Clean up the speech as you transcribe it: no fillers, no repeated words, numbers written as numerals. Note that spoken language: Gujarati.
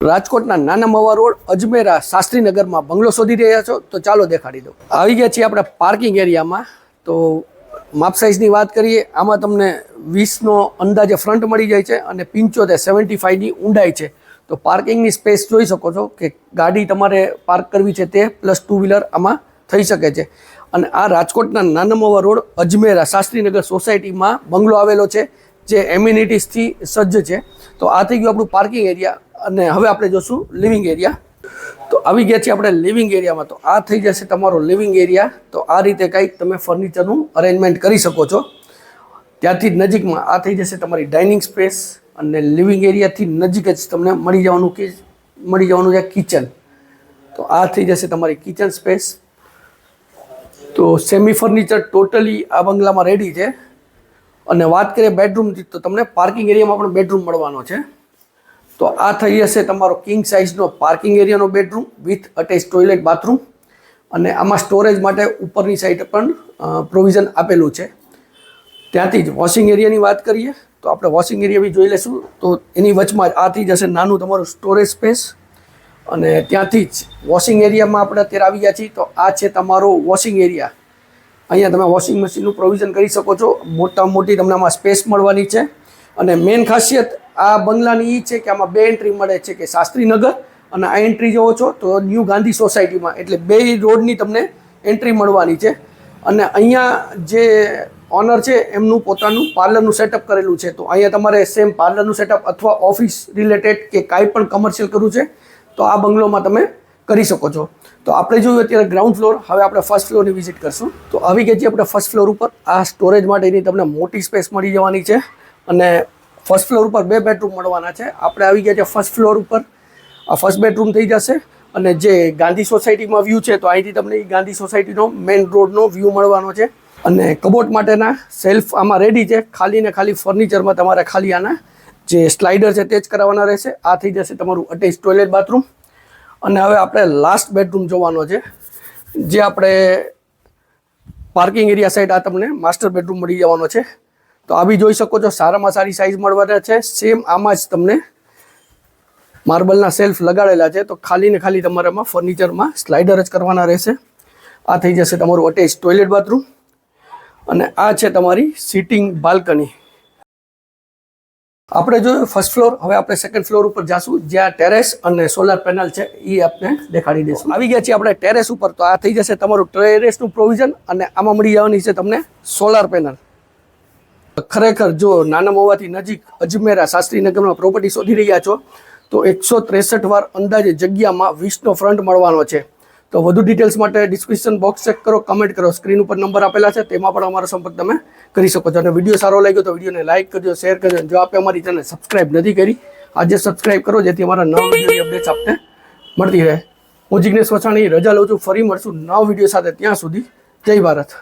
રાજકોટના નાના મવા રોડ અજમેરા શાસ્ત્રીનગરમાં બંગલો શોધી રહ્યા છો તો ચાલો દેખાડી દો। આવી ગયા છીએ આપણે પાર્કિંગ એરિયામાં। તો માપ સાઇઝની વાત કરીએ, આમાં તમને 20નો અંદાજે ફ્રન્ટ મળી જાય છે અને 75-75ની ઊંડાઈ છે। તો પાર્કિંગની સ્પેસ જોઈ શકો છો કે ગાડી તમારે પાર્ક કરવી છે તે પ્લસ ટુ વ્હીલર આમાં થઈ શકે છે। અને આ રાજકોટના નાના મવા રોડ અજમેરા શાસ્ત્રીનગર સોસાયટીમાં બંગલો આવેલો છે, જે એમ્યુનિટીઝથી સજ્જ છે। તો આ થઈ ગયું આપણું પાર્કિંગ એરિયા। અને હવે આપણે જોશું લિવિંગ એરિયા। તો આવી ગયા છીએ આપણે લિવિંગ એરિયામાં। તો આ થઈ જશે તમારો લિવિંગ એરિયા। તો આ રીતે કંઈક તમે ફર્નિચરનું અરેન્જમેન્ટ કરી શકો છો। ત્યાંથી નજીકમાં આ થઈ જશે તમારી ડાઇનિંગ સ્પેસ અને લિવિંગ એરિયાથી નજીક જ તમને મળી જવાનું છે કિચન। તો આ થઈ જશે તમારી કિચન સ્પેસ। તો સેમી ફર્નિચર ટોટલી આ બંગલામાં રેડી છે। અને વાત કરીએ બેડરૂમથી, તો તમને પાર્કિંગ એરિયામાં પણ બેડરૂમ મળવાનો છે। તો આ થઈ જશે તમારો કિંગ સાઇઝનો પાર્કિંગ એરિયાનો bedroom with attach toilet bathroom. અને આમાં સ્ટોરેજ માટે ઉપરની સાઈડ પણ પ્રોવિઝન આપેલું છે। ત્યાંથી જ વોશિંગ એરિયાની વાત કરીએ તો આપણે વોશિંગ એરિયા બી જોઈ લઈશું। તો એની વચમાં જ આ થઈ જશે નાનું તમારું સ્ટોરેજ સ્પેસ। અને ત્યાંથી જ વોશિંગ એરિયામાં આપણે અત્યારે આવી ગયા છીએ। તો આ છે તમારો વોશિંગ એરિયા। અહીંયા તમે વોશિંગ મશીનનું પ્રોવિઝન કરી શકો છો। મોટી તમને આમાં સ્પેસ મળવાની છે। અને મેઇન ખાસિયત આ બંગલાની એ છે કે આમાં બે એન્ટ્રી મળે છે, કે શાસ્ત્રીનગર અને આ એન્ટ્રી જોવો છો તો ન્યૂ ગાંધી સોસાયટીમાં, એટલે બે રોડની તમને એન્ટ્રી મળવાની છે। અને અહીંયા જે ઓનર છે એમનું પોતાનું પાર્લરનું સેટઅપ કરેલું છે। તો અહીંયા તમારે સેમ પાર્લરનું સેટઅપ અથવા ઓફિસ રિલેટેડ કે કાંઈ પણ કમર્શિયલ કરવું છે તો આ બંગલોમાં તમે કરી શકો છો। તો આપણે જોયું અત્યારે ગ્રાઉન્ડ ફ્લોર, હવે આપણે ફર્સ્ટ ફ્લોરની વિઝિટ કરશું। તો આવી ગયા છીએ આપણે ફર્સ્ટ ફ્લોર ઉપર। આ સ્ટોરેજ માટેની તમને મોટી સ્પેસ મળી જવાની છે। અને ફર્સ્ટ ફ્લોર ઉપર બે બેડરૂમ મળવાના છે। આપણે આવી ગયા છે ફર્સ્ટ ફ્લોર ઉપર। આ ફર્સ્ટ બેડરૂમ થઈ જશે। અને જે ગાંધી સોસાયટીમાં વ્યૂ છે તો અહીંથી તમને ગાંધી સોસાયટીનો મેઇન રોડનો વ્યૂ મળવાનો છે। અને કબોટ માટેના સેલ્ફ આમાં રેડી છે। ખાલી ને ખાલી ફર્નિચરમાં તમારે ખાલી આના જે સ્લાઇડર છે તે જ કરાવવાના રહેશે। આ થઈ જશે તમારું અટેચ ટોયલેટ બાથરૂમ। અને હવે આપણે લાસ્ટ બેડરૂમ જોવાનો છે, જે આપણે પાર્કિંગ એરિયા સાઈડ આ તમને માસ્ટર બેડરૂમ મળી જવાનો છે। તો આ બી જોઈ શકો છો, સારામાં સારી સાઇઝ મળવાના છે। સેમ આમાં જ તમને માર્બલના સેલ્ફ લગાડેલા છે। તો ખાલી ને ખાલી તમારે આમાં ફર્નિચરમાં સ્લાઇડર જ કરવાના રહેશે। આ થઈ જશે તમારું અટેચ ટોયલેટ બાથરૂમ। અને આ છે તમારી સિટિંગ બાલ્કની। આપણે જોયું ફર્સ્ટ ફ્લોર, હવે આપણે સેકન્ડ ફ્લોર ઉપર જાશું, જ્યાં ટેરેસ અને સોલાર પેનલ છે એ આપણે દેખાડી દઈશું। આવી ગયા છીએ આપણે ટેરેસ ઉપર। તો આ થઈ જશે તમારું ટેરેસનું પ્રોવિઝન અને આમાં મળી જવાની છે તમને સોલાર પેનલ। ખરેખર જો નાના મવાથી નજીક અજમેરા શાસ્ત્રીનગરમાં પ્રોપર્ટી શોધી રહ્યા છો તો 163 વાર અંદાજે જગ્યામાં 20નો ફ્રન્ટ મળવાનો છે। તો વધુ ડિટેલ્સ માટે ડિસ્ક્રિપ્શન બોક્સ ચેક કરો, કમેન્ટ કરો, સ્ક્રીન ઉપર નંબર આપેલા છે તેમાં પણ અમારો સંપર્ક તમે કરી શકો છો। અને વિડીયો સારો લાગ્યો તો વિડીયોને લાઇક કરજો, શેર કરજો। જો આપે અમારી ચેનલ સબસ્ક્રાઇબ નથી કરી, આજે સબસ્ક્રાઇબ કરો જેથી અમારા નવા વિડીયોની અપડેટ્સ આપને મળતી રહે। હું જિગ્નેશ વસાણી રજા લઉં છું, ફરી મળશું નવા વિડીયો સાથે। ત્યાં સુધી જય ભારત।